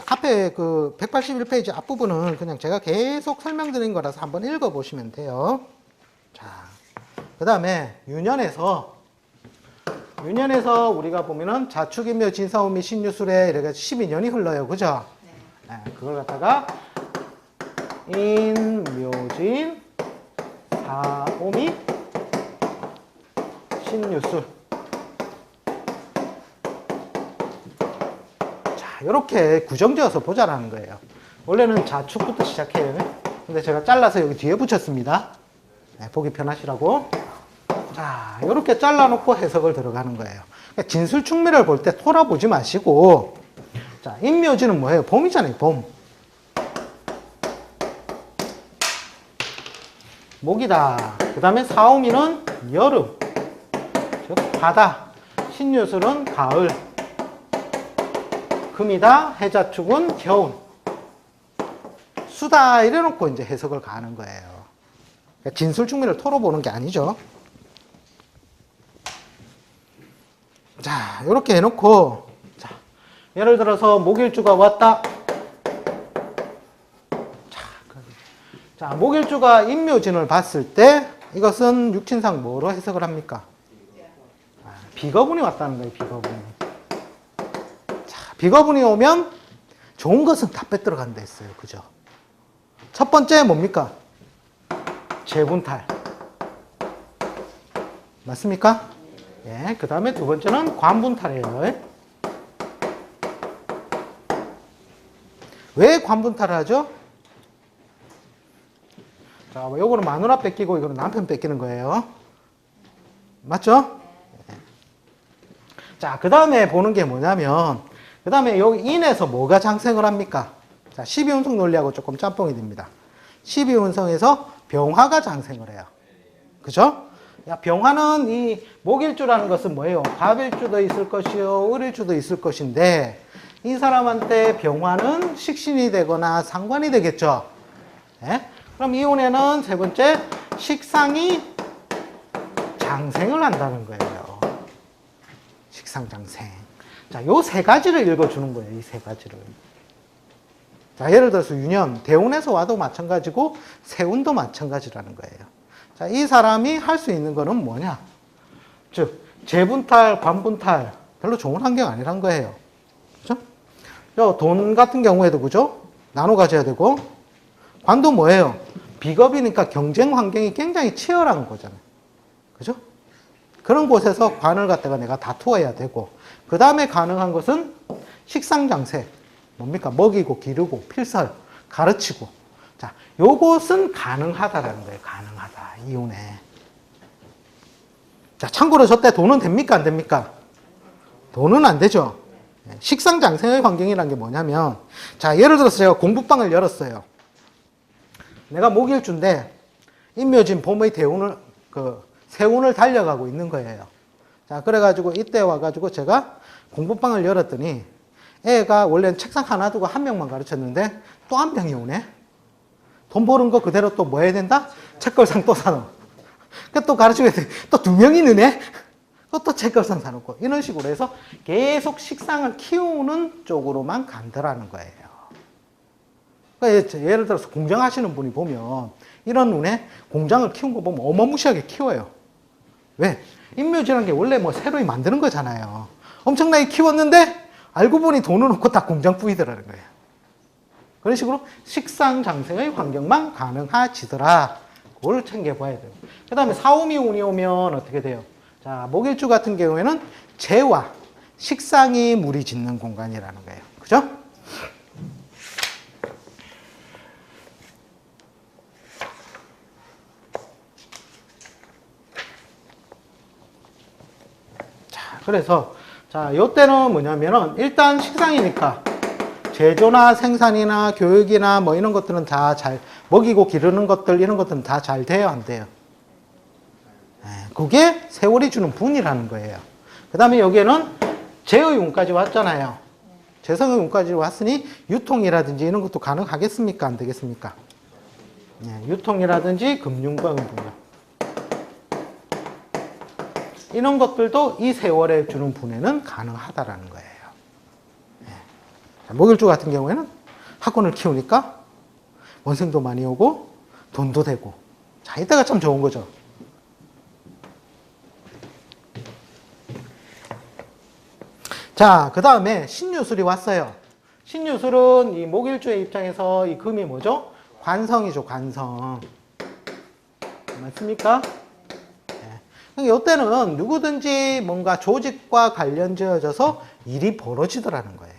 앞에 그 181페이지 앞부분은 그냥 제가 계속 설명드린 거라서 한번 읽어보시면 돼요. 자, 그 다음에 유년에서 우리가 보면은 자축인묘 진사오미 신유술에 이렇게 12년이 흘러요. 그죠? 네. 그걸 갖다가 인묘진 사오미 신유술. 자, 이렇게 구정지어서 보자라는 거예요. 원래는 자축부터 시작해요. 근데 제가 잘라서 여기 뒤에 붙였습니다. 네, 보기 편하시라고. 자, 이렇게 잘라놓고 해석을 들어가는 거예요. 그러니까 진술충미를 볼 때 토라 보지 마시고, 자, 인묘지는 뭐예요? 봄이잖아요, 봄. 목이다. 그 다음에 사오미는 여름, 즉 바다. 신유술은 가을. 금이다. 해자축은 겨울. 수다. 이래놓고 이제 해석을 가는 거예요. 그러니까 진술충미를 토로 보는 게 아니죠. 자, 이렇게 해놓고, 자, 예를 들어서 목일주가 왔다. 자, 목일주가 인묘진을 봤을 때 이것은 육친상 뭐로 해석을 합니까? 비거분이 왔다는 거예요. 비거분이. 자, 비거분이 오면 좋은 것은 다 빼들어간다 했어요. 그죠? 첫 번째 뭡니까? 재분탈. 맞습니까? 예, 그 다음에 두 번째는 관분탈이에요. 왜 관분탈을 하죠? 자, 요거는 마누라 뺏기고 이거는 남편 뺏기는 거예요. 맞죠? 예. 자, 그 다음에 보는 게 뭐냐면, 그 다음에 여기 인에서 뭐가 장생을 합니까? 자, 12운성 논리하고 조금 짬뽕이 됩니다. 12운성에서 병화가 장생을 해요. 그죠? 야, 병화는 이 목일주라는 것은 뭐예요? 갑일주도 있을 것이요, 을일주도 있을 것인데, 이 사람한테 병화는 식신이 되거나 상관이 되겠죠? 예? 그럼 이혼에는 세 번째, 식상이 장생을 한다는 거예요. 식상장생. 자, 요 세 가지를 읽어주는 거예요. 이 세 가지를. 자, 예를 들어서 유년, 대운에서 와도 마찬가지고 세운도 마찬가지라는 거예요. 자, 이 사람이 할 수 있는 거는 뭐냐? 즉, 재분탈, 관분탈, 별로 좋은 환경 아니란 거예요. 그죠? 돈 같은 경우에도, 그죠? 나눠 가져야 되고, 관도 뭐예요? 비겁이니까 경쟁 환경이 굉장히 치열한 거잖아요. 그죠? 그런 곳에서 관을 갖다가 내가 다투어야 되고, 그 다음에 가능한 것은 식상장세. 뭡니까? 먹이고, 기르고, 필설, 가르치고. 자, 요것은 가능하다라는 거예요. 가능하다. 이혼에. 자, 참고로 저때 돈은 됩니까? 안 됩니까? 돈은 안 되죠. 식상장생의 환경이라는 게 뭐냐면, 자, 예를 들어서 제가 공부방을 열었어요. 내가 목일주인데, 인묘진 봄의 대운을, 세운을 달려가고 있는 거예요. 자, 그래가지고 이때 와가지고 제가 공부방을 열었더니, 애가 원래는 책상 하나 두고 한 명만 가르쳤는데, 또 한 명이 오네? 돈 버는 거 그대로 또 뭐 해야 된다? 책걸상 또 사놓고. 또 가르치고 있더니 또 두 명이 느네? 또 책걸상 사놓고. 이런 식으로 해서 계속 식상을 키우는 쪽으로만 간다라는 거예요. 그러니까 예를 들어서 공장 하시는 분이 보면 이런 눈에 공장을 키운 거 보면 어마무시하게 키워요. 왜? 인묘지라는 게 원래 뭐 새로이 만드는 거잖아요. 엄청나게 키웠는데 알고 보니 돈을 넣고 다 공장 뿌리더라는 거예요. 그런 식으로 식상장생의 환경만 가능하지더라. 그걸 챙겨봐야 돼요. 그 다음에 사오미 운이 오면 어떻게 돼요? 자, 목일주 같은 경우에는 재와 식상이 물이 짓는 공간이라는 거예요. 그죠? 자, 그래서 자, 요때는 뭐냐면은 일단 식상이니까 제조나 생산이나 교육이나 뭐 이런 것들은 다 잘, 먹이고 기르는 것들 이런 것들은 다 잘 돼요, 안 돼요? 그게 세월이 주는 분이라는 거예요. 그 다음에 여기에는 제의 운까지 왔잖아요. 재성의 운까지 왔으니 유통이라든지 이런 것도 가능하겠습니까? 안 되겠습니까? 유통이라든지 금융권 분야. 이런 것들도 이 세월에 주는 분에는 가능하다라는 거예요. 목일주 같은 경우에는 학군을 키우니까 원생도 많이 오고 돈도 되고. 자, 이때가 참 좋은 거죠. 자, 그 다음에 신유술이 왔어요. 신유술은 이 목일주의 입장에서 이 금이 뭐죠? 관성이죠, 관성. 맞습니까? 네. 이때는 누구든지 뭔가 조직과 관련 지어져서 일이 벌어지더라는 거예요.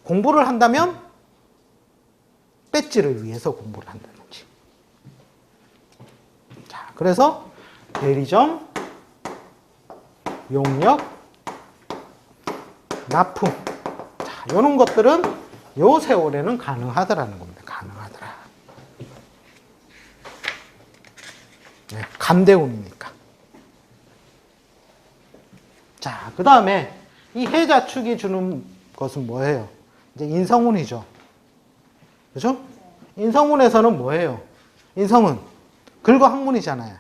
공부를 한다면 배지를 위해서 공부를 한다든지. 자, 그래서 대리점, 용역, 납품. 자, 이런 것들은 요 세월에는 가능하더라는 겁니다. 가능하더라. 네, 감대운이니까. 자, 그 다음에 이 해자축이 주는 것은 뭐예요? 이제 인성운이죠. 그죠? 인성운에서는 뭐예요? 인성은 글과 학문이잖아요.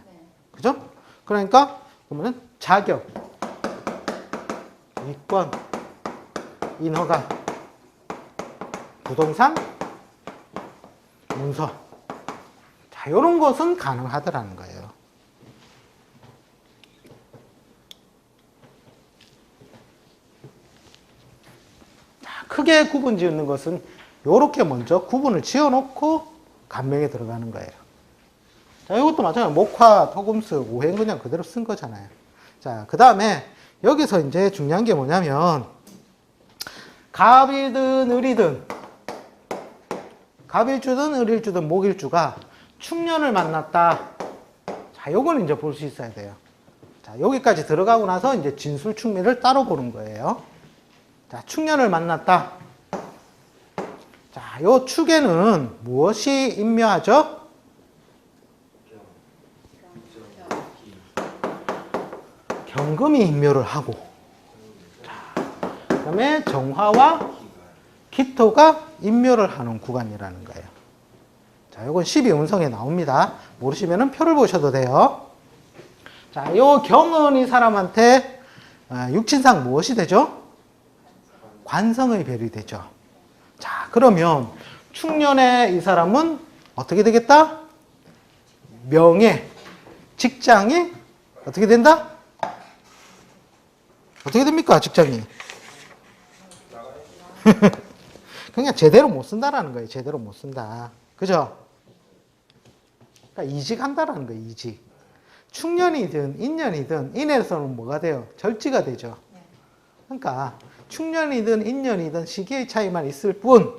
그죠? 그러니까, 그러면 자격, 이권, 인허가, 부동산, 문서. 자, 이런 것은 가능하더라는 거예요. 자, 크게 구분 지는 것은 이렇게 먼저 구분을 지어놓고 간명에 들어가는 거예요. 자, 이것도 마찬가지로 목화, 토금수, 오행 그냥 그대로 쓴 거잖아요. 자, 그 다음에 여기서 이제 중요한 게 뭐냐면 갑이든 을이든 갑일주든 을일주든 목일주가 축년을 만났다. 자, 요거는 이제 볼 수 있어야 돼요. 자, 여기까지 들어가고 나서 이제 진술축미를 따로 보는 거예요. 자, 축년을 만났다. 자, 요 축에는 무엇이 임묘하죠? 경금이 임묘를 하고, 그 다음에 정화와 기토가 임묘를 하는 구간이라는 거예요. 자, 요건 12운성에 나옵니다. 모르시면은 표를 보셔도 돼요. 자, 요 경은 이 사람한테 육친상 무엇이 되죠? 관성의 별이 되죠. 자, 그러면 축년에 이 사람은 어떻게 되겠다? 명예, 직장이 어떻게 된다? 어떻게 됩니까? 직장이. 그냥 제대로 못 쓴다라는 거예요. 제대로 못 쓴다. 그죠? 그러니까 이직한다라는 거예요. 이직. 축년이든 인년이든 인에서는 뭐가 돼요? 절지가 되죠. 그러니까 축년이든 인년이든 시기의 차이만 있을 뿐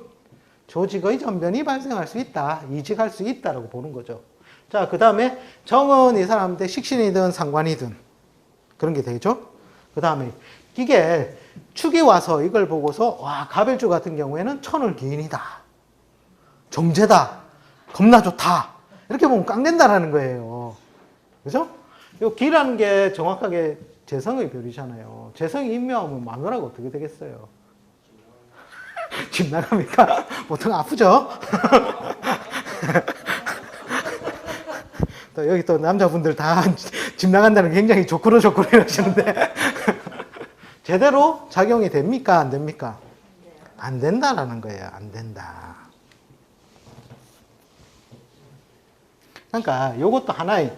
조직의 전변이 발생할 수 있다. 이직할 수 있다라고 보는 거죠. 자, 그 다음에 정은 이 사람한테 식신이든 상관이든 그런 게 되죠. 그 다음에 이게 축이 와서 이걸 보고서 와, 갑일주 같은 경우에는 천을 기인이다. 정제다. 겁나 좋다. 이렇게 보면 깡된다라는 거예요. 그죠? 이 기라는 게 정확하게 재성의 별이잖아요. 재성이 임묘하면 마누라가 어떻게 되겠어요? 집 나갑니까? 보통 아프죠? 또 여기 또 남자분들 다 집 나간다는 게 굉장히 조크로 이러시는데 제대로 작용이 됩니까? 안 됩니까? 안 된다라는 거예요. 안 된다. 그러니까 이것도 하나의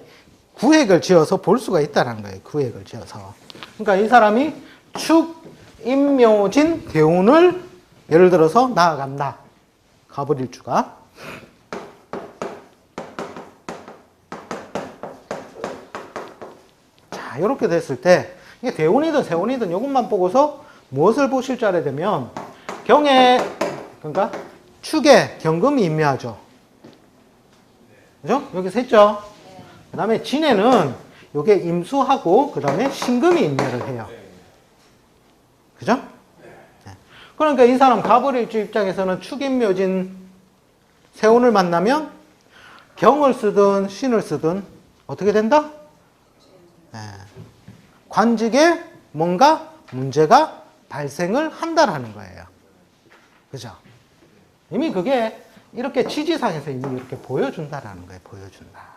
구획을 지어서 볼 수가 있다는 거예요. 구획을 지어서. 그러니까 이 사람이 축, 임묘진, 대운을 예를 들어서 나아간다. 갑을일주가. 자, 이렇게 됐을 때 이게 대운이든 세운이든 이것만 보고서 무엇을 보실 줄 알아야 되면 경에, 그러니까 축에 경금이 임묘하죠. 그죠? 여기서 했죠? 그 다음에 진에는 요게 임수하고 그 다음에 신금이 임묘를 해요. 그죠? 네. 그러니까 이 사람 갑을일주 입장에서는 축임묘진 세운을 만나면 경을 쓰든 신을 쓰든 어떻게 된다? 네. 관직에 뭔가 문제가 발생을 한다라는 거예요. 그죠? 이미 그게 이렇게 취지상에서 이미 이렇게 보여준다라는 거예요. 보여준다.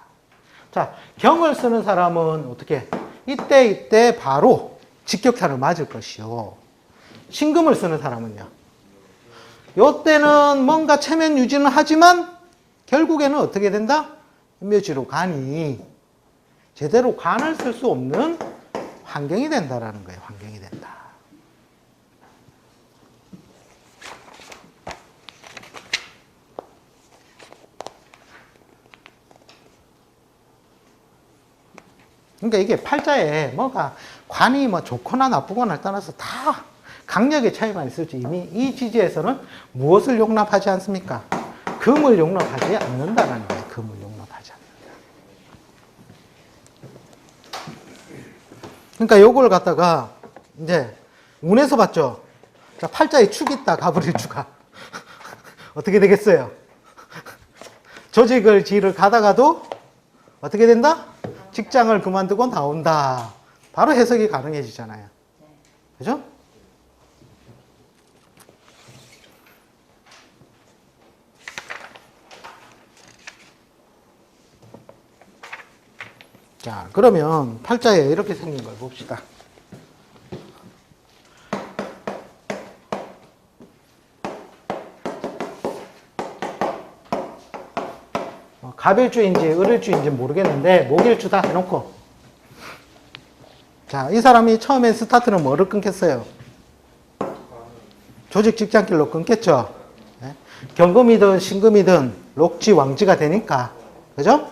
자, 경을 쓰는 사람은 어떻게? 이때 바로 직격탄을 맞을 것이요. 신금을 쓰는 사람은요. 요때는 뭔가 체면 유지는 하지만 결국에는 어떻게 된다? 묘지로 간이 제대로 간을 쓸 수 없는 환경이 된다라는 거예요. 환경이 된다. 그러니까 이게 팔자에 뭐가 관이 뭐 좋거나 나쁘거나를 떠나서 다 강력의 차이만 있을지 이미 이 지지에서는 무엇을 용납하지 않습니까? 금을 용납하지 않는다라는 거예요. 금을 용납하지 않는다. 그러니까 요걸 갖다가 이제 운에서 봤죠. 자, 팔자에 축 있다. 가버릴 축가 어떻게 되겠어요? 조직을 지를 가다가도 어떻게 된다? 직장을 그만두고 나온다. 바로 해석이 가능해지잖아요. 그죠? 자, 그러면 팔자에 이렇게 생긴 걸 봅시다. 갑일주인지 을일주인지 모르겠는데 목일주다 해놓고, 자, 이 사람이 처음에 스타트는 뭐를 끊겠어요? 조직 직장길로 끊겠죠. 네? 경금이든 신금이든 록지 왕지가 되니까, 그죠?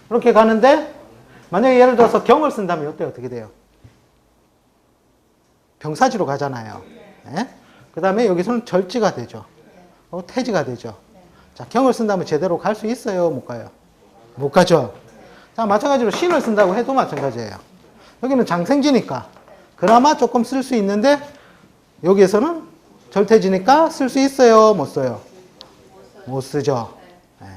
그렇게 가는데 만약에 예를 들어서 경을 쓴다면 이때 어떻게 돼요? 병사지로 가잖아요. 네? 그 다음에 여기서는 절지가 되죠. 태지가 되죠. 자, 경을 쓴다면 제대로 갈 수 있어요? 못 가요? 못 가죠. 자, 마찬가지로 신을 쓴다고 해도 마찬가지예요. 여기는 장생지니까 그나마 조금 쓸 수 있는데 여기에서는 절태지니까 쓸 수 있어요? 못 써요? 못 쓰죠. 네.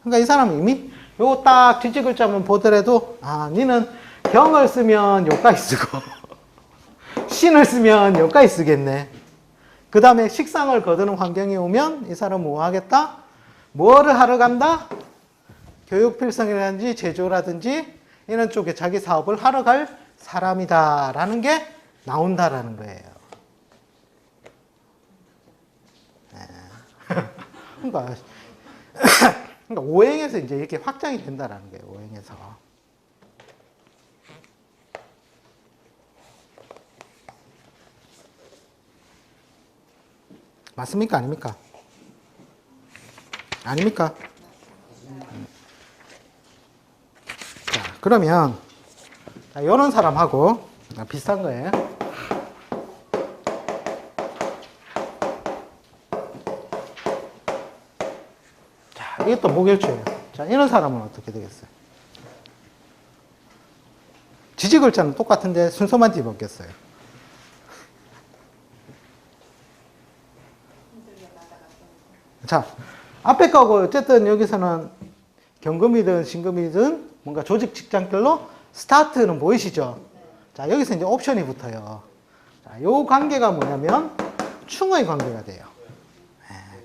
그러니까 이 사람은 이미 요 딱 뒤집글자만 보더라도 아, 니는 경을 쓰면 요까지 쓰고 신을 쓰면 요까지 쓰겠네. 그 다음에 식상을 거두는 환경이 오면 이 사람은 뭐 하겠다? 뭐를 하러 간다? 교육 필성이라든지 제조라든지 이런 쪽에 자기 사업을 하러 갈 사람이다라는 게 나온다라는 거예요. 네. 그러니까 오행에서 이제 이렇게 확장이 된다라는 거예요. 오행에서. 맞습니까? 아닙니까? 아닙니까? 자, 그러면 이런 사람하고 비슷한 거예요. 자, 이것도 목일주예요. 자, 이런 사람은 어떻게 되겠어요? 지지글자는 똑같은데 순서만 뒤바뀌었어요. 자, 앞에 거고 어쨌든 여기서는 경금이든 신금이든 뭔가 조직 직장별로 스타트는 보이시죠? 자, 여기서 이제 옵션이 붙어요. 자, 요 관계가 뭐냐면 충의 관계가 돼요.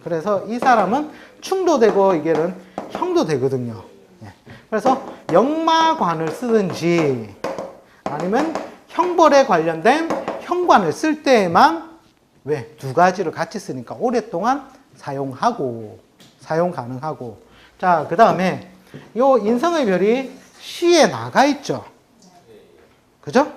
그래서 이 사람은 충도 되고 이게는 형도 되거든요. 그래서 역마관을 쓰든지 아니면 형벌에 관련된 형관을 쓸 때에만 왜? 두 가지를 같이 쓰니까 오랫동안 사용 가능하고. 자, 그 다음에 요 인성의 별이 시에 나가 있죠. 그죠?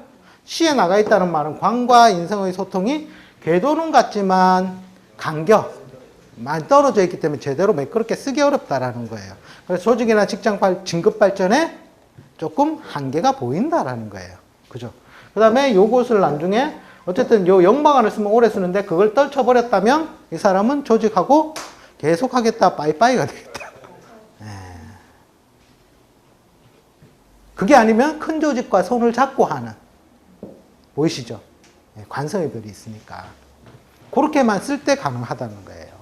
시에 나가 있다는 말은 관과 인성의 소통이 궤도는 같지만 간격만 떨어져 있기 때문에 제대로 매끄럽게 쓰기 어렵다라는 거예요. 그래서 조직이나 직장 진급 발전에 조금 한계가 보인다라는 거예요. 그죠? 그 다음에 요것을 나중에 어쨌든 요 역마관을 쓰면 오래 쓰는데 그걸 떨쳐버렸다면 이 사람은 조직하고 계속 하겠다, 빠이빠이가 되겠다. 그게 아니면 큰 조직과 손을 잡고 하는, 보이시죠? 관성의 별이 있으니까 그렇게만 쓸 때 가능하다는 거예요.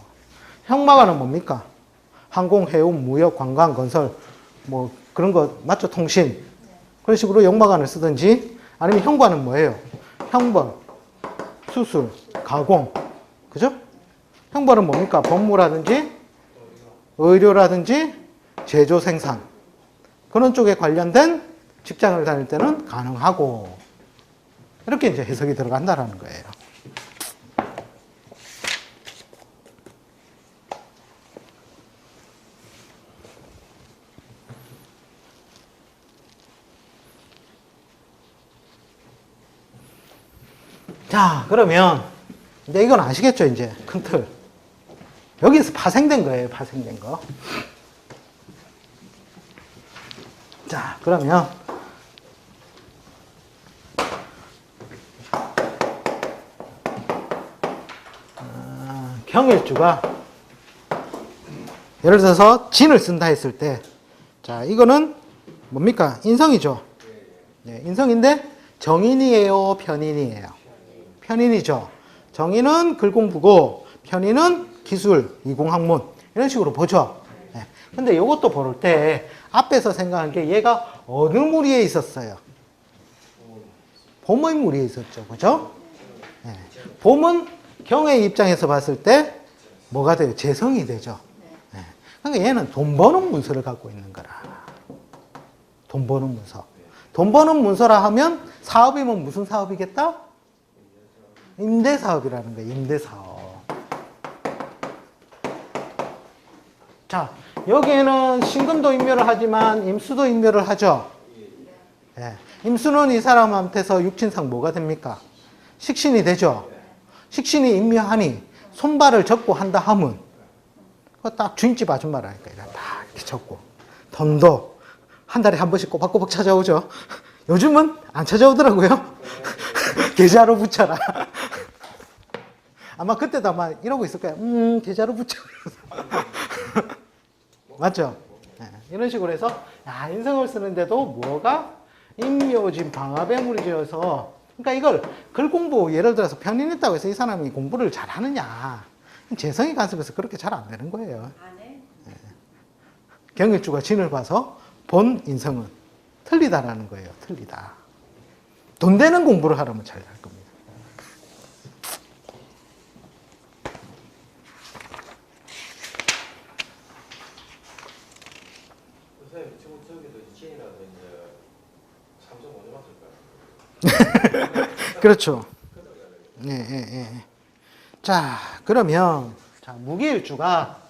형마관은 뭡니까? 항공, 해운, 무역, 관광, 건설 뭐 그런 거 맞죠? 통신 그런 식으로 역마관을 쓰든지 아니면 형관은 뭐예요? 형벌, 수술, 가공, 그죠? 형벌은 뭡니까? 법무라든지 의료라든지 제조 생산 그런 쪽에 관련된 직장을 다닐 때는 가능하고 이렇게 이제 해석이 들어간다라는 거예요. 자, 그러면 이제 이건 아시겠죠? 이제 큰 틀. 여기서 파생된 거예요. 파생된 거. 자, 그러면 경일주가 예를 들어서 진을 쓴다 했을 때, 자, 이거는 뭡니까? 인성이죠. 네, 인성인데 정인이에요, 편인이에요? 편인이죠. 정인은 글공부고 편인은 기술, 이공학문 이런 식으로 보죠. 네. 근데 이것도 볼 때 앞에서 생각한 게 얘가 어느 무리에 있었어요? 봄의 무리에 있었죠. 그죠? 네. 봄은 경의 입장에서 봤을 때 뭐가 돼요? 재성이 되죠. 네. 그러니까 얘는 돈 버는 문서를 갖고 있는 거라. 돈 버는 문서. 돈 버는 문서라 하면 사업이면 무슨 사업이겠다? 임대사업이라는 거예요. 임대사업. 자, 여기에는 신금도 임묘를 하지만 임수도 임묘를 하죠. 네. 임수는 이 사람한테서 육친상 뭐가 됩니까? 식신이 되죠. 식신이 임묘하니 손발을 접고 한다 하면 그거 딱 주인집 아줌마라니까. 딱 이렇게 접고 돈도 한 달에 한 번씩 꼬박꼬박 찾아오죠. 요즘은 안 찾아오더라고요. 계좌로 붙여라. 아마 그때도 아마 이러고 있을 거예요. 계좌로 붙여. 맞죠? 네, 이런 식으로 해서 야, 인성을 쓰는데도 뭐가 임묘진 방합의 무리지어서, 그러니까 이걸 글 공부 예를 들어서 편인했다고 해서 이 사람이 공부를 잘하느냐, 재성이 간섭해서 그렇게 잘 안 되는 거예요. 네. 경일주가 진을 봐서 본 인성은 틀리다라는 거예요. 틀리다. 돈 되는 공부를 하려면 잘 할 겁니다. 선생님, 지금 저기도 진이라서 이제 3점 먼저 맞을까요? 그렇죠. 예. 자, 그러면 자, 무기일주가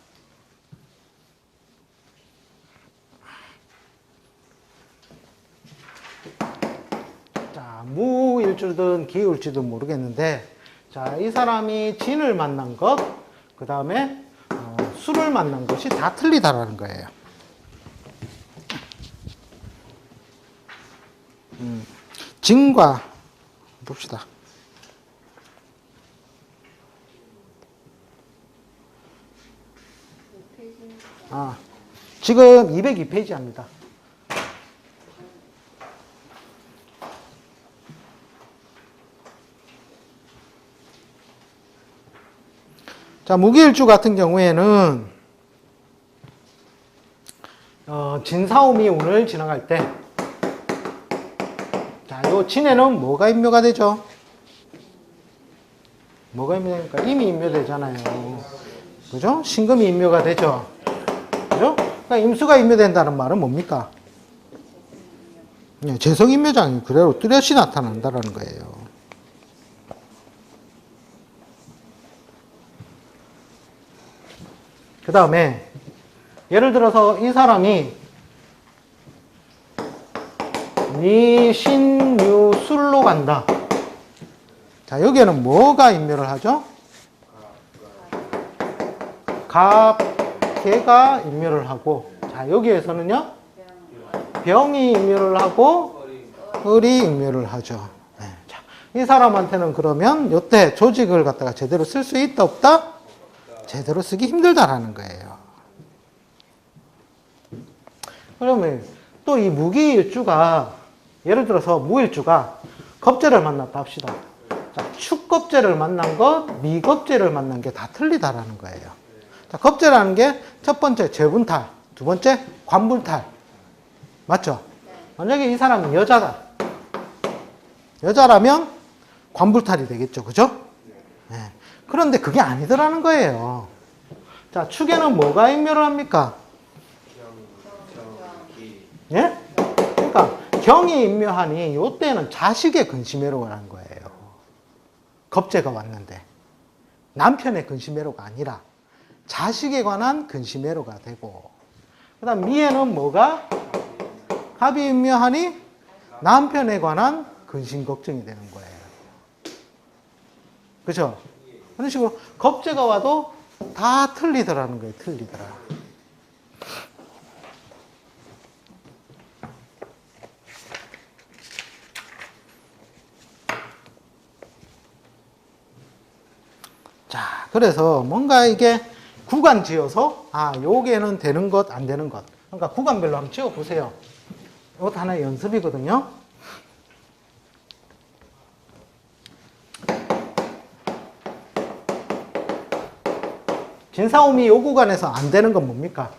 무일주든 기일주든 모르겠는데, 자, 이 사람이 진을 만난 것, 그 다음에 수를 만난 것이 다 틀리다라는 거예요. 진과 봅시다. 지금 202페이지 합니다. 자, 무기일주 같은 경우에는 진사오미 운을 지나갈 때, 자, 요 진에는 뭐가 임묘가 되죠? 뭐가 임묘됩니까? 임이 임묘되잖아요. 그죠? 신금이 임묘가 되죠. 그죠? 그러니까 임수가 임묘된다는 말은 뭡니까? 재성 임묘장이 그대로 뚜렷이 나타난다는 거예요. 그 다음에 예를 들어서 이 사람이 니신유술로 간다. 자, 여기에는 뭐가 임묘를 하죠? 갑개가 임묘를 하고, 자, 여기에서는요 병이 임묘를 하고 을이 임묘를 하죠. 네. 자, 이 사람한테는 그러면 이때 조직을 갖다가 제대로 쓸 수 있다 없다? 제대로 쓰기 힘들다라는 거예요. 그러면 또 이 무기일주가 예를 들어서 무일주가 겁재를 만났다 합시다. 자, 축겁재를 만난 것, 미겁재를 만난 게 다 틀리다라는 거예요. 자, 겁재라는 게 첫 번째 재분탈, 두 번째 관분탈. 맞죠? 만약에 이 사람은 여자다. 여자라면 관불탈이 되겠죠. 그죠? 네. 그런데 그게 아니더라는 거예요. 자, 축에는 뭐가 임묘를 합니까? 예? 그러니까 경이 임묘하니 요때는 자식의 근심애로가 라는 거예요. 겁재가 왔는데 남편의 근심애로가 아니라 자식에 관한 근심애로가 되고, 그 다음 미에는 뭐가? 갑이 임묘하니 남편에 관한 근심 걱정이 되는 거예요. 그죠? 그런 식으로 겁재가 와도 다 틀리더라는 거예요. 틀리더라. 자, 그래서 뭔가 이게 구간 지어서 요게는 되는 것, 안 되는 것. 그러니까 구간별로 한번 지어 보세요. 이것도 하나의 연습이거든요. 진사오미 요 구간에서 안 되는 건 뭡니까?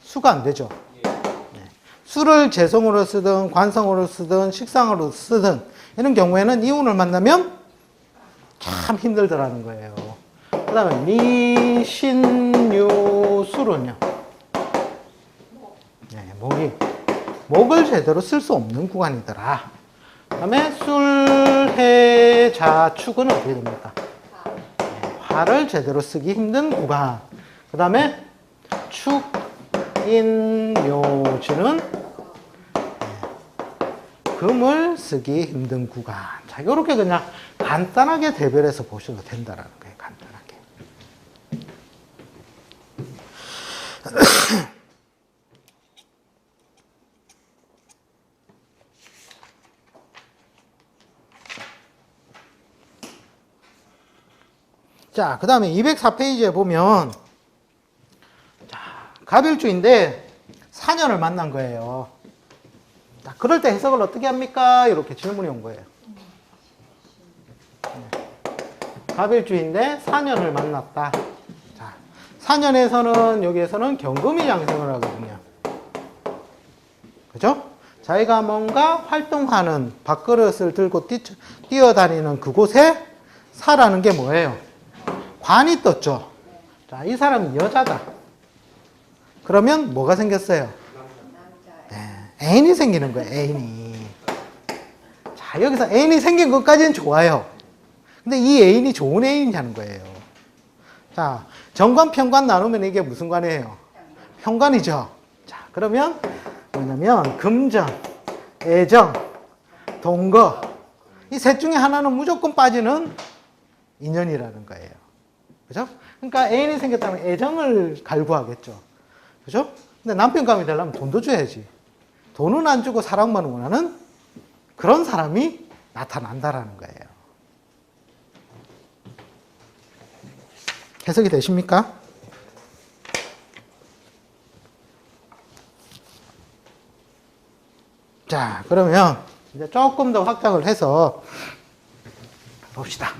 수가 안 되죠. 네. 수를 재성으로 쓰든 관성으로 쓰든 식상으로 쓰든 이런 경우에는 이운을 만나면 참 힘들더라는 거예요. 그 다음에 미신유술은요. 네, 목을 제대로 쓸 수 없는 구간이더라. 그 다음에 술해자축은 어떻게 됩니까? 화를 제대로 쓰기 힘든 구간. 그 다음에 축인묘지는 금을 쓰기 힘든 구간. 자, 이렇게 그냥 간단하게 대별해서 보셔도 된다라는 거예요. 간단하게. 자, 그 다음에 204페이지에 보면, 자, 갑일주인데 사년을 만난 거예요. 자, 그럴 때 해석을 어떻게 합니까? 이렇게 질문이 온 거예요. 갑일주인데 사년을 만났다. 자, 사년에서는, 여기에서는 경금이 장생을 하거든요. 그죠? 자기가 뭔가 활동하는, 밥그릇을 들고 뛰어다니는 그곳에 사라는 게 뭐예요? 관이 떴죠. 자, 이 사람이 여자다. 그러면 뭐가 생겼어요? 네, 애인이 생기는 거예요. 애인이. 자, 여기서 애인이 생긴 것까지는 좋아요. 근데 이 애인이 좋은 애인이냐는 거예요. 자, 정관, 편관 나누면 이게 무슨 관이에요? 편관이죠. 자, 그러면 뭐냐면 금전, 애정, 동거 이 셋 중에 하나는 무조건 빠지는 인연이라는 거예요. 그죠? 그러니까 애인이 생겼다면 애정을 갈구하겠죠. 그죠? 근데 남편감이 되려면 돈도 줘야지. 돈은 안 주고 사랑만 원하는 그런 사람이 나타난다라는 거예요. 해석이 되십니까? 자, 그러면 이제 조금 더 확장을 해서 봅시다.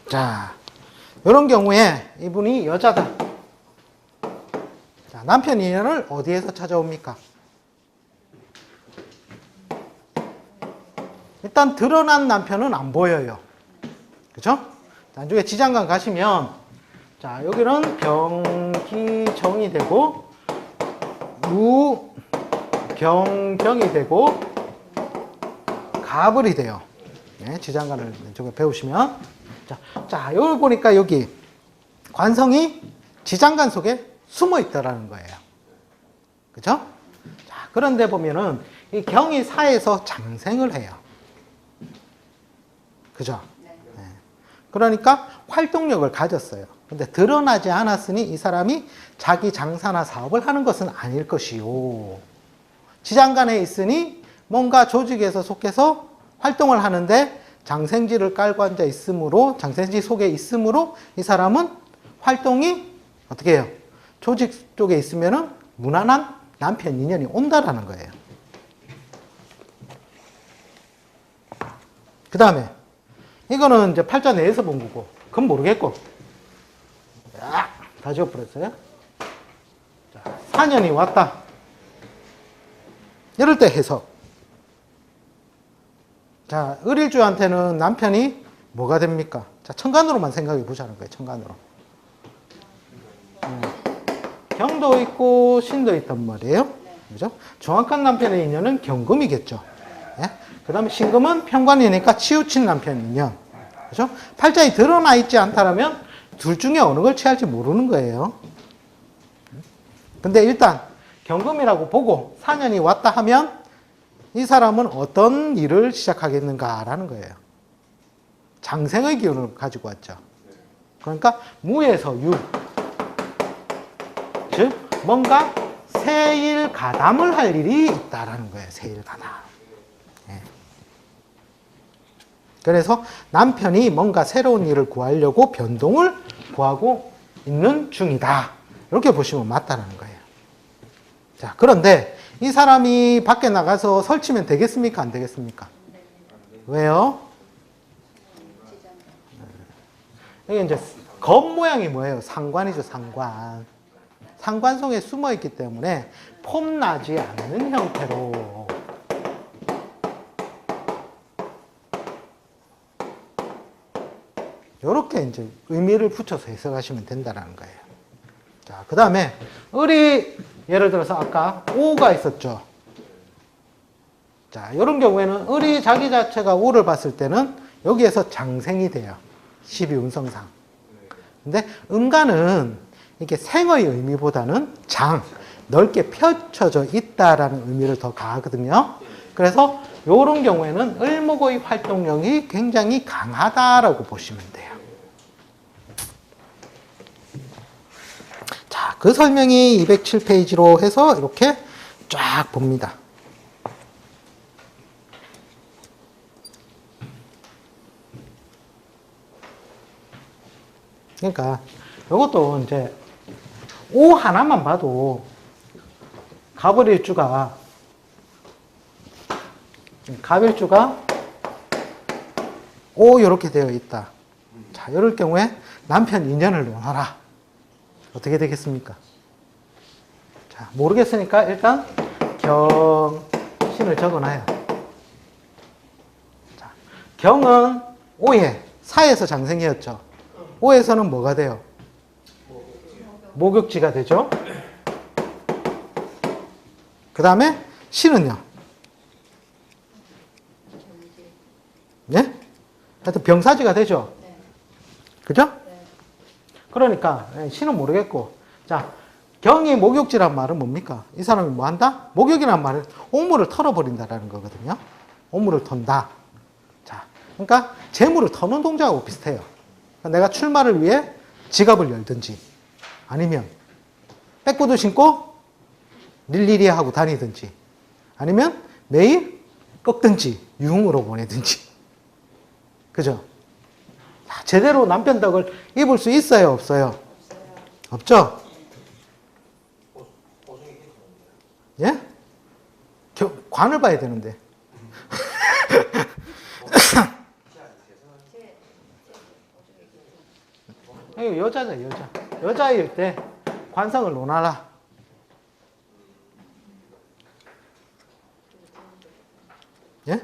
자, 이런 경우에 이분이 여자다. 자, 남편 인연을 어디에서 찾아옵니까? 일단 드러난 남편은 안 보여요. 그죠? 나중에 지장간 가시면, 자, 여기는 병기정이 되고, 무경경이 되고, 가불이 돼요. 네, 지장간을 왼쪽에 배우시면. 자, 여기 보니까 여기 관성이 지장간 속에 숨어 있다라는 거예요. 그죠? 자, 그런데 보면은 이 경이 사에서 장생을 해요. 그죠? 네. 그러니까 활동력을 가졌어요. 근데 드러나지 않았으니 이 사람이 자기 장사나 사업을 하는 것은 아닐 것이요. 지장간에 있으니 뭔가 조직에서 속해서 활동을 하는데 장생지를 깔고 앉아 있으므로, 장생지 속에 있으므로 이 사람은 활동이 어떻게 해요? 조직 쪽에 있으면은 무난한 남편 인연이 온다라는 거예요. 그 다음에 이거는 이제 팔자 내에서 본 거고, 그건 모르겠고. 다 지워버렸어요. 자, 사년이 왔다. 이럴 때 해석. 자, 을일주한테는 남편이 뭐가 됩니까? 자, 천간으로만 생각해 보자는 거예요. 천간으로. 경도 있고 신도 있단 말이에요. 그죠? 정확한 남편의 인연은 경금이겠죠. 예? 그 다음에 신금은 편관이니까 치우친 남편 인연. 그죠? 팔자에 드러나 있지 않다라면 둘 중에 어느 걸 취할지 모르는 거예요. 근데 일단 경금이라고 보고 4년이 왔다 하면 이 사람은 어떤 일을 시작하겠는가라는 거예요. 장생의 기운을 가지고 왔죠. 그러니까 무에서 유, 즉 뭔가 세일 가담을 할 일이 있다라는 거예요. 세일 가담. 예. 그래서 남편이 뭔가 새로운 일을 구하려고 변동을 구하고 있는 중이다. 이렇게 보시면 맞다는 거예요. 자, 그런데 이 사람이 밖에 나가서 설치면 되겠습니까? 안 되겠습니까? 왜요? 이게 이제 겉모양이 뭐예요? 상관이죠, 상관. 상관송에 숨어 있기 때문에 폼나지 않는 형태로 이렇게 이제 의미를 붙여서 해석하시면 된다는 거예요. 자, 그 다음에 을이 예를 들어서 아까 오가 있었죠. 자, 이런 경우에는 을이 자기 자체가 오를 봤을 때는 여기에서 장생이 돼요. 12운성상. 근데 음간은 이게 생의 의미보다는 장, 넓게 펼쳐져 있다라는 의미를 더 가하거든요. 그래서 이런 경우에는 을목의 활동력이 굉장히 강하다라고 보시면 돼요. 자, 그 설명이 207페이지로 해서 이렇게 쫙 봅니다. 그러니까 이것도 이제 오 하나만 봐도 갑을일주가 오 이렇게 되어 있다. 자, 이럴 경우에 남편 인연을 논하라. 어떻게 되겠습니까? 자, 모르겠으니까 일단 경신을 적어놔요. 자, 경은 오에 사에서 장생이었죠. 오에서는 뭐가 돼요? 목욕지가 되죠. 그 다음에 신은요? 예? 하여튼 병사지가 되죠. 그죠? 그러니까 신은 모르겠고, 자, 경이 목욕지란 말은 뭡니까? 이 사람이 뭐 한다? 목욕이란 말은 오물을 털어버린다라는 거거든요. 오물을 턴다. 자, 그러니까 재물을 터는 동작하고 비슷해요. 그러니까 내가 출마를 위해 지갑을 열든지, 아니면 백구두 신고 릴리리 하고 다니든지, 아니면 매일 꺾든지 유흥으로 보내든지. 그죠? 자, 제대로 남편 덕을 입을 수 있어요, 없어요? 없죠? 예? 관을 봐야 되는데. 이거 여자죠, 여자. 여자일 때 관성을 논하라. 예?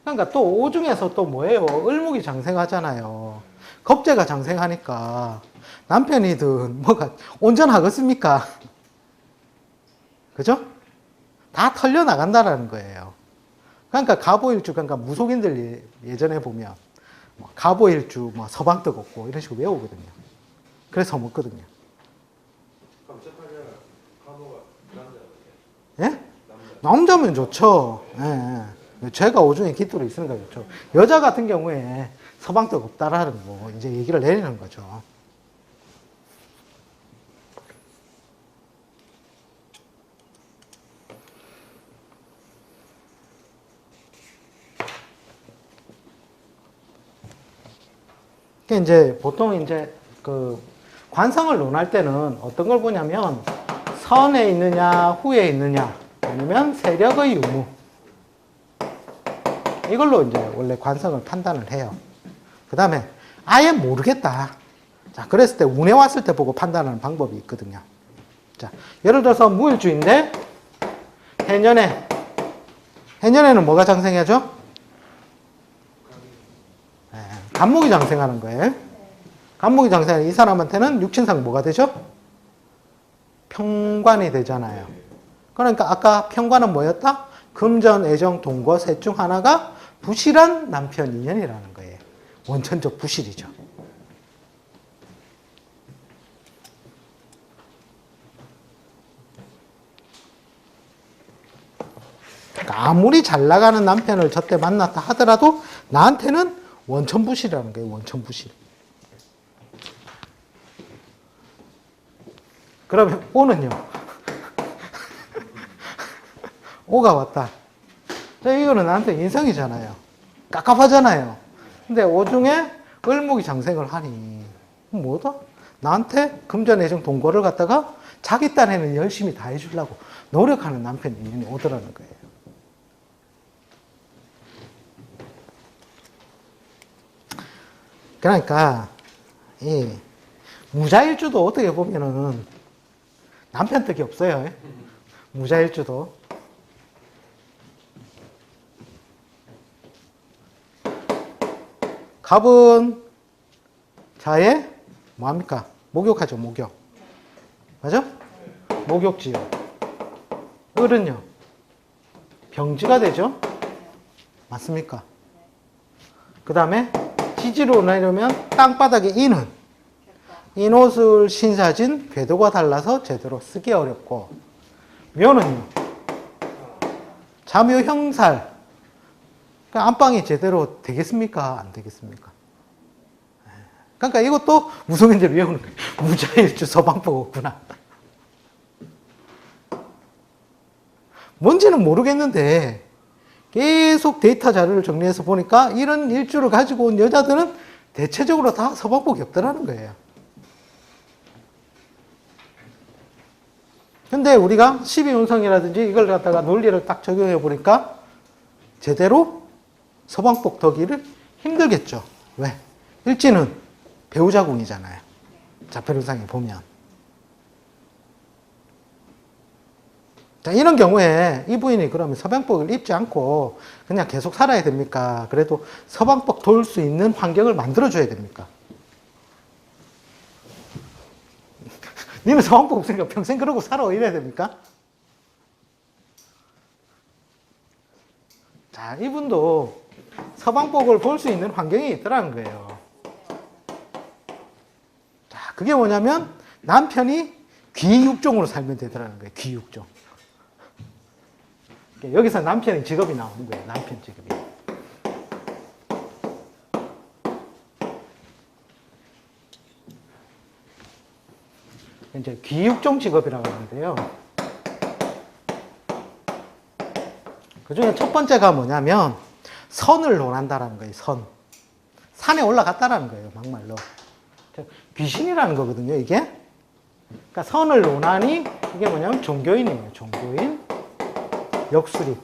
그러니까 또 오 중에서 또 뭐예요? 을목이 장생하잖아요. 겁재가 장생하니까 남편이든 뭐가 온전하겠습니까? 그죠? 다 털려 나간다라는 거예요. 그러니까 갑오일주, 그러니까 무속인들 예전에 보면 갑오일주, 뭐 서방떡 없고 이런 식으로 외우거든요. 그래서 먹거든요. 그럼 첫판이야 간호가 남자예요. 예? 남자면 좋죠. 예, 예. 죄가 오중에 깃도로 있으니까 좋죠. 여자 같은 경우에 서방떡 없다라는 거 이제 얘기를 내리는 거죠. 이제 보통 이제 그 관성을 논할 때는 어떤 걸 보냐면 선에 있느냐 후에 있느냐 아니면 세력의 유무, 이걸로 이제 원래 관성을 판단을 해요. 그 다음에 아예 모르겠다. 자, 그랬을 때 운에 왔을 때 보고 판단하는 방법이 있거든요. 자, 예를 들어서 무일주인데 해년에는 뭐가 장생하죠? 간목이 장생하는 거예요. 간목이 장생하는 이 사람한테는 육친상 뭐가 되죠? 평관이 되잖아요. 그러니까 아까 평관은 뭐였다? 금전, 애정, 동거 셋 중 하나가 부실한 남편 인연이라는 거예요. 원천적 부실이죠. 그러니까 아무리 잘 나가는 남편을 저때 만났다 하더라도 나한테는 원천 부실이라는 거예요. 원천 부실. 그러면 오는요. 오가 왔다. 자, 이거는 나한테 인성이잖아요. 깝깝하잖아요. 근데 오 중에 을목이 장생을 하니 뭐다? 나한테 금전애정 동거를 갖다가 자기 딴에는 열심히 다 해주려고 노력하는 남편 인연이 오더라는 거예요. 그러니까 이 무자일주도 어떻게 보면은 남편 덕이 없어요. 무자일주도. 갑은 자에 뭐합니까? 목욕하죠, 목욕. 맞아? 목욕지요. 을은요? 병지가 되죠? 맞습니까? 그 다음에 지지로 나누면 땅바닥에 인은 인옷을 신사진 궤도가 달라서 제대로 쓰기 어렵고 묘는요? 자묘 형살 그러니까 안방이 제대로 되겠습니까? 안 되겠습니까? 그러니까 이것도 무속인들 외우는 거예요. 무자일주 서방법 없구나. 뭔지는 모르겠는데 계속 데이터 자료를 정리해서 보니까 이런 일주를 가지고 온 여자들은 대체적으로 다 서방복이 없더라는 거예요. 근데 우리가 12운성이라든지 이걸 갖다가 논리를 딱 적용해 보니까 제대로 서방복 더기를 힘들겠죠. 왜? 일지는 배우자궁이잖아요. 자폐론상에 보면. 자, 이런 경우에 이 부인이 그러면 서방복을 입지 않고 그냥 계속 살아야 됩니까? 그래도 서방복 도울 수 있는 환경을 만들어줘야 됩니까? 니는 서방복 없으니까 평생 그러고 살아 이래야 됩니까? 자, 이분도 서방복을 볼 수 있는 환경이 있더라는 거예요. 자, 그게 뭐냐면 남편이 귀육종으로 살면 되더라는 거예요. 귀육종. 여기서 남편의 직업이 나오는 거예요. 남편 직업이. 이제 귀육종 직업이라고 하는데요. 그 중에 첫 번째가 뭐냐면 선을 논한다라는 거예요. 선. 산에 올라갔다라는 거예요. 막말로. 귀신이라는 거거든요. 이게. 그러니까 선을 논하니 이게 뭐냐면 종교인이에요. 종교인. 역수립.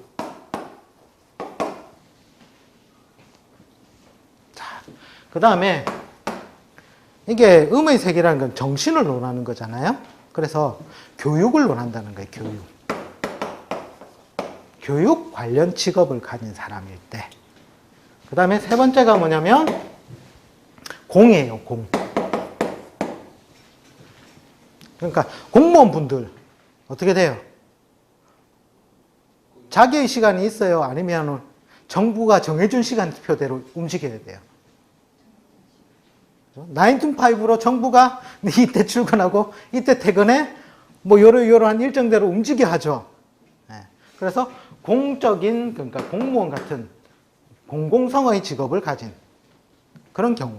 자, 그 다음에 이게 음의 세계라는 건 정신을 논하는 거잖아요. 그래서 교육을 논한다는 거예요. 교육. 교육 관련 직업을 가진 사람일 때. 그 다음에 세 번째가 뭐냐면 공이에요. 공. 그러니까 공무원분들 어떻게 돼요? 자기의 시간이 있어요? 아니면 정부가 정해준 시간표대로 움직여야 돼요? 9 to 5로 정부가 이때 출근하고 이때 퇴근해 뭐 이러한 일정대로 움직여 하죠. 그래서 공적인 그러니까 공무원 같은 공공성의 직업을 가진 그런 경우.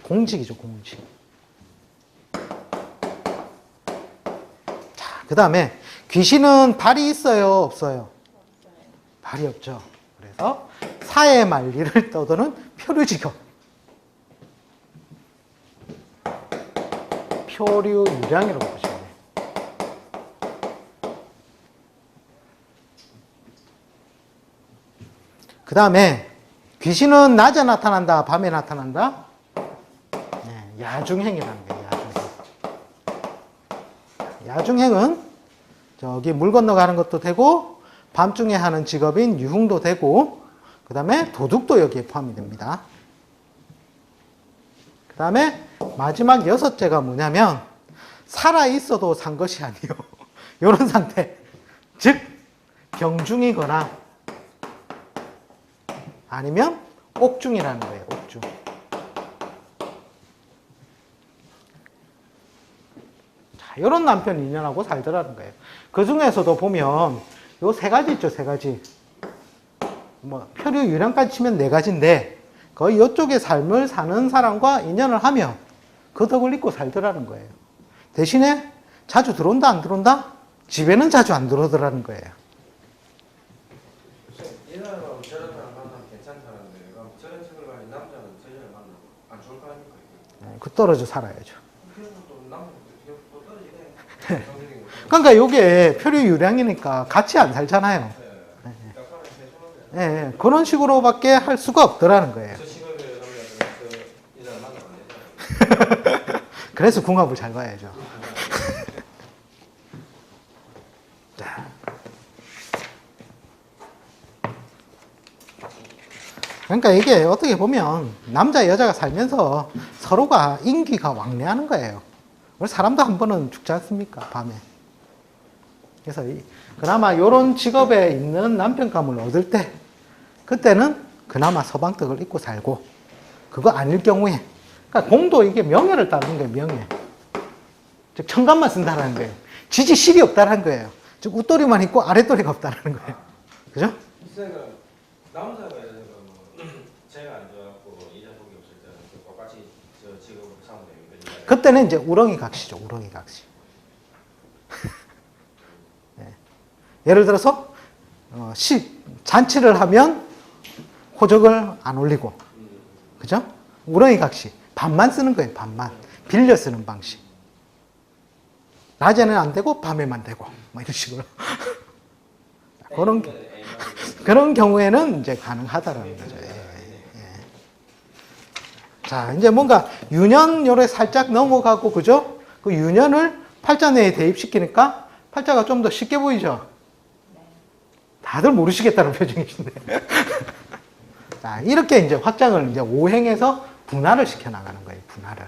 공직이죠, 공직. 자, 그 다음에 귀신은 발이 있어요, 없어요? 발이 없죠. 그래서 사회 만리를 떠도는 표류직업. 표류 유량이라고 보시면 돼요. 그 다음에 귀신은 낮에 나타난다, 밤에 나타난다? 네, 야중행이라는 거예요. 야중행. 야중행은 저기 물 건너가는 것도 되고 밤중에 하는 직업인 유흥도 되고 그 다음에 도둑도 여기에 포함이 됩니다. 그 다음에 마지막 6째가 뭐냐면 살아 있어도 산 것이 아니요. 이런 상태. 즉 경중이거나 아니면 옥중이라는 거예요. 옥중. 자, 이런 남편 2년하고 살더라는 거예요. 그 중에서도 보면 요 세 가지 있죠. 세 가지. 뭐 표류 유량까지 치면 네 가지인데 거의 이쪽의 삶을 사는 사람과 인연을 하며 그 덕을 잊고 살더라는 거예요. 대신에 자주 들어온다 안 들어온다? 집에는 자주 안 들어오더라는 거예요. 이나라가 저런 사람 만나면 괜찮다는데 그럼 저런 식으로 가는 남자는 저 여자를 만나면 안 좋을 거 아닙니까? 그 떨어져 살아야죠. 그래서 또 남자는 또 떨어지네. 그러니까 이게 표류 유량이니까 같이 안 살잖아요. 약간은 세심하게. 예, 그런 식으로밖에 할 수가 없더라는 거예요. 저 시골에 남자들은 저 여자를 만나면 안 되잖아요. 그래서 궁합을 잘 봐야죠. 자. 그러니까 이게 어떻게 보면 남자 여자가 살면서 서로가 인기가 왕래하는 거예요. 우리 사람도 한 번은 죽지 않습니까? 밤에. 그래서 그나마 이런 직업에 있는 남편감을 얻을 때 그때는 그나마 서방떡을 잊고 살고 그거 아닐 경우에 그러니까 공도 이게 명예를 따르는 거예요. 명예. 즉 천간만 쓴다는 거예요. 지지 실이 없다는 거예요. 즉 웃돌이만 있고 아랫돌이가 없다는 거예요. 그죠? 그러니까 남자가 뭐 제가 안 좋아갖고 이자 복이 없을 때는 똑같이 저 직업을 사면 됩니까? 그때는 이제 우렁이 각시죠. 우렁이 각시. 네. 예를 들어서 잔치를 하면 호적을 안 올리고, 그죠? 우렁이 각시. 반만 쓰는 거예요. 반만. 빌려 쓰는 방식. 낮에는 안 되고 밤에만 되고 뭐 이런 식으로. 그런 경우에는 이제 가능하다라는 거죠. 예, 예. 자, 이제 뭔가 유년 요래 살짝 넘어가고, 그죠? 그 유년을 팔자 내에 대입시키니까 팔자가 좀 더 쉽게 보이죠? 다들 모르시겠다는 표정이신데. 자, 이렇게 이제 확장을 이제 5행에서 분할을 시켜 나가는 거예요. 분할을.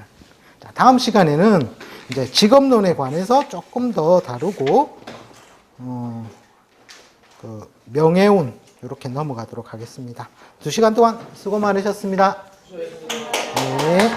자, 다음 시간에는 이제 직업론에 관해서 조금 더 다루고, 그 명예운 이렇게 넘어가도록 하겠습니다. 2시간 동안 수고 많으셨습니다. 네.